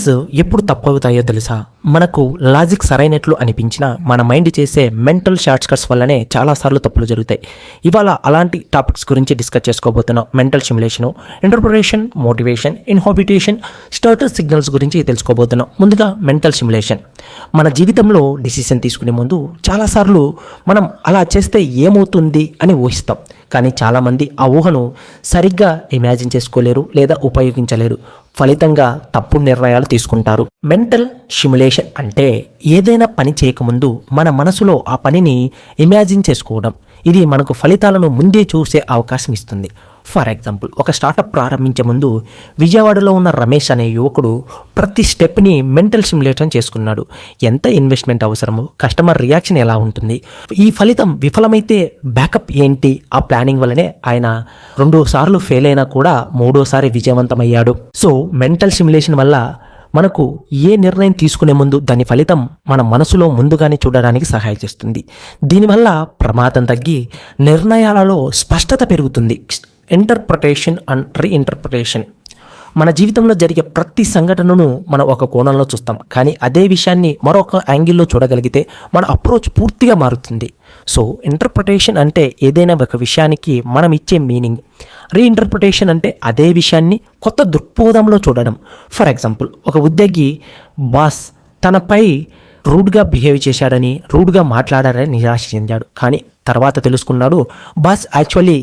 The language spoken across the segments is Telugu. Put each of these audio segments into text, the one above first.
ప్లాన్స్ ఎప్పుడు తప్పవుతాయో తెలుసా? మనకు లాజిక్ సరైనట్లు అనిపించినా మన మైండ్ చేసే మెంటల్ షార్ట్ కట్స్ వల్లనే చాలాసార్లు తప్పులు జరుగుతాయి. ఇవాళ అలాంటి టాపిక్స్ గురించి డిస్కస్ చేసుకోబోతున్నాం. Mental stimulation, interpretation, motivation, inhabitation, starter signals గురించి తెలుసుకోబోతున్నాం. ముందుగా మెంటల్ స్టిమ్యులేషన్. మన జీవితంలో డిసిషన్ తీసుకునే ముందు చాలాసార్లు మనం అలా చేస్తే ఏమవుతుంది అని ఊహిస్తాం. కానీ చాలామంది ఆ ఊహను సరిగ్గా ఇమాజిన్ చేసుకోలేరు లేదా ఉపయోగించలేరు. ఫలితంగా తప్పుడు నిర్ణయాలు తీసుకుంటారు. మెంటల్ స్టిమ్యులేషన్ అంటే ఏదైనా పని చేయకముందు మన మనసులో ఆ పనిని ఇమాజిన్ చేసుకోవడం. ఇది మనకు ఫలితాలను ముందే చూసే అవకాశం ఇస్తుంది. ఫర్ ఎగ్జాంపుల్, ఒక స్టార్టప్ ప్రారంభించే ముందు విజయవాడలో ఉన్న రమేష్ అనే యువకుడు ప్రతి స్టెప్ని మెంటల్ సిమ్యులేషన్ చేసుకున్నాడు. ఎంత ఇన్వెస్ట్మెంట్ అవసరము, కస్టమర్ రియాక్షన్ ఎలా ఉంటుంది, ఈ ఫలితం విఫలమైతే బ్యాకప్ ఏంటి. ఆ ప్లానింగ్ వల్లనే ఆయన 2 సార్లు ఫెయిల్ అయినా కూడా 3వ సారి విజయవంతమయ్యాడు. సో మెంటల్ సిమ్యులేషన్ వల్ల మనకు ఏ నిర్ణయం తీసుకునే ముందు దాని ఫలితం మన మనసులో ముందుగానే చూడడానికి సహాయం చేస్తుంది. దీనివల్ల ప్రమాదం తగ్గి నిర్ణయాలలో స్పష్టత పెరుగుతుంది. Interpretation and reinterpretation. మన జీవితంలో జరిగే ప్రతి సంఘటనను మనం ఒక కోణంలో చూస్తాం, కానీ అదే విషయాన్ని మరొక యాంగిల్లో చూడగలిగితే మన అప్రోచ్ పూర్తిగా మారుతుంది. సో ఇంటర్ప్రిటేషన్ అంటే ఏదైనా ఒక విషయానికి మనం ఇచ్చే మీనింగ్. రీఇంటర్ప్రిటేషన్ అంటే అదే విషయాన్ని కొత్త దృక్పథంలో చూడడం. ఫర్ ఎగ్జాంపుల్, ఒక ఉద్యోగి బాస్ తనపై రూడ్గా బిహేవ్ చేశాడని, రూడ్గా మాట్లాడారని నిరాశ చెందాడు. కానీ తర్వాత తెలుసుకున్నాడు బాస్ యాక్చువల్లీ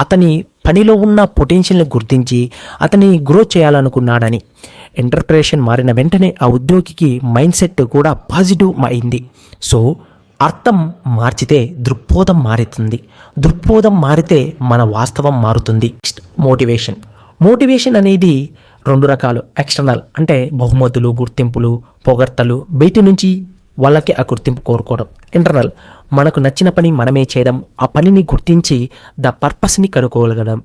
అతని పనిలో ఉన్న పొటెన్షియల్ని గుర్తించి అతని గ్రో చేయాలనుకున్నాడని. ఇంటర్ప్రిటేషన్ మారిన వెంటనే ఆ ఉద్యోగికి మైండ్ సెట్ కూడా పాజిటివ్ అయింది. సో అర్థం మార్చితే దృక్పథం మారుతుంది, దృక్పథం మారితే మన వాస్తవం మారుతుంది. మోటివేషన్. మోటివేషన్ అనేది 2 రకాలు. ఎక్స్టర్నల్ అంటే బహుమతులు, గుర్తింపులు, పొగడ్తలు, బయటి నుంచి వాళ్ళకి ఆ గుర్తింపు కోరుకోవడం. ఇంటర్నల్ మనకు నచ్చిన పని మనమే చేయడం, ఆ పనిని గుర్తించి ద పర్పస్ని కనుక్కోగలగడం.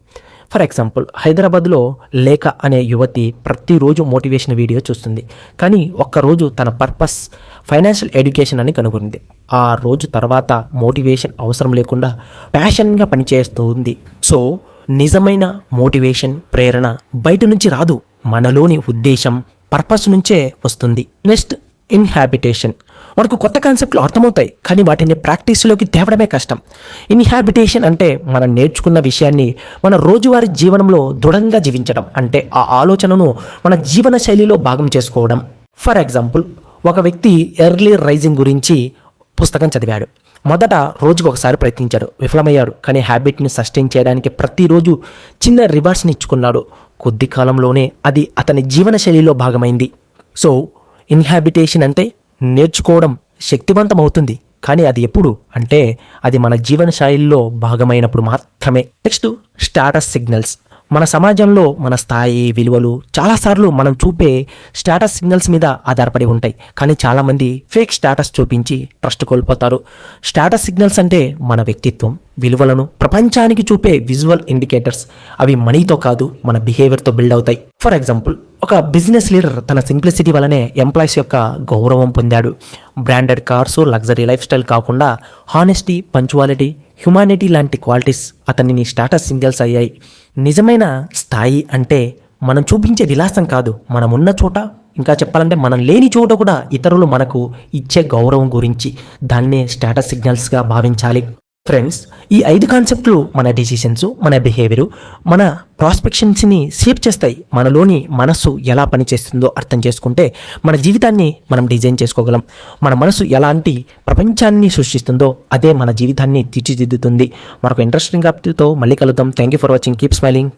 ఫర్ ఎగ్జాంపుల్, హైదరాబాద్లో లేఖ అనే యువతి ప్రతిరోజు మోటివేషన్ వీడియో చూస్తుంది. కానీ ఒక్కరోజు తన పర్పస్ ఫైనాన్షియల్ ఎడ్యుకేషన్ అని కనుగొంది. ఆ రోజు తర్వాత మోటివేషన్ అవసరం లేకుండా ప్యాషన్గా పనిచేస్తుంది. సో నిజమైన మోటివేషన్, ప్రేరణ బయట నుంచి రాదు, మనలోని ఉద్దేశం, పర్పస్ నుంచే వస్తుంది. Next inhabitation. మనకు కొత్త కాన్సెప్ట్లు అర్థమవుతాయి, కానీ వాటిని ప్రాక్టీస్లోకి తేవడమే కష్టం. ఇన్హాబిటేషన్ అంటే మనం నేర్చుకున్న విషయాన్ని మన రోజువారీ జీవనంలో దృఢంగా జీవించడం. అంటే ఆ ఆలోచనను మన జీవన శైలిలో భాగం చేసుకోవడం. ఫర్ ఎగ్జాంపుల్, ఒక వ్యక్తి ఎర్లీ రైజింగ్ గురించి పుస్తకం చదివాడు. మొదట రోజుకు ఒకసారి ప్రయత్నించాడు, విఫలమయ్యాడు. కానీ హ్యాబిట్ని సస్టైన్ చేయడానికి ప్రతిరోజు చిన్న రివార్డ్స్ని ఇచ్చుకున్నాడు. కొద్ది కాలంలోనే అది అతని జీవన శైలిలో భాగమైంది. సో ఇన్హాబిటేషన్ అంటే నేర్చుకోవడం శక్తివంతం అవుతుంది, కానీ అది ఎప్పుడు అంటే అది మన జీవన శైలిలో భాగమైనప్పుడు మాత్రమే. Next status signals. మన సమాజంలో మన స్థాయి, విలువలు చాలాసార్లు మనం చూపే స్టాటస్ సిగ్నల్స్ మీద ఆధారపడి ఉంటాయి. కానీ చాలామంది ఫేక్ స్టాటస్ చూపించి ట్రస్ట్ కోల్పోతారు. స్టాటస్ సిగ్నల్స్ అంటే మన వ్యక్తిత్వం, విలువలను ప్రపంచానికి చూపే విజువల్ ఇండికేటర్స్. అవి మనీతో కాదు, మన బిహేవియర్తో బిల్డ్ అవుతాయి. ఫర్ ఎగ్జాంపుల్, ఒక బిజినెస్ లీడర్ తన సింప్లిసిటీ వల్లనే ఎంప్లాయీస్ యొక్క గౌరవం పొందాడు. Branded cars, luxury life style కాకుండా హానెస్టీ, పంచువాలిటీ, హ్యుమానిటీ లాంటి క్వాలిటీస్ అతనిని స్టాటస్ సిగ్నల్స్ అయ్యాయి. నిజమైన స్థాయి అంటే మనం చూపించే విలాసం కాదు, మనం ఉన్న చోట, ఇంకా చెప్పాలంటే మనం లేని చోట కూడా ఇతరులు మనకు ఇచ్చే గౌరవం గురించి. దాన్నే స్టాటస్ సిగ్నల్స్గా భావించాలి. ఫ్రెండ్స్, ఈ 5 కాన్సెప్ట్లు మన డిసిషన్స్, మన బిహేవియర్, మన ప్రాస్పెక్షన్స్ని షేప్ చేస్తాయి. మనలోని మనస్సు ఎలా పనిచేస్తుందో అర్థం చేసుకుంటే మన జీవితాన్ని మనం డిజైన్ చేసుకోగలం. మన మనసు ఎలాంటి ప్రపంచాన్ని సృష్టిస్తుందో అదే మన జీవితాన్ని తీర్చిదిద్దుతుంది. మరొక ఇంట్రెస్టింగ్ టాపిక్తో మళ్ళీ కలుద్దాం. Thank you for watching. Keep smiling.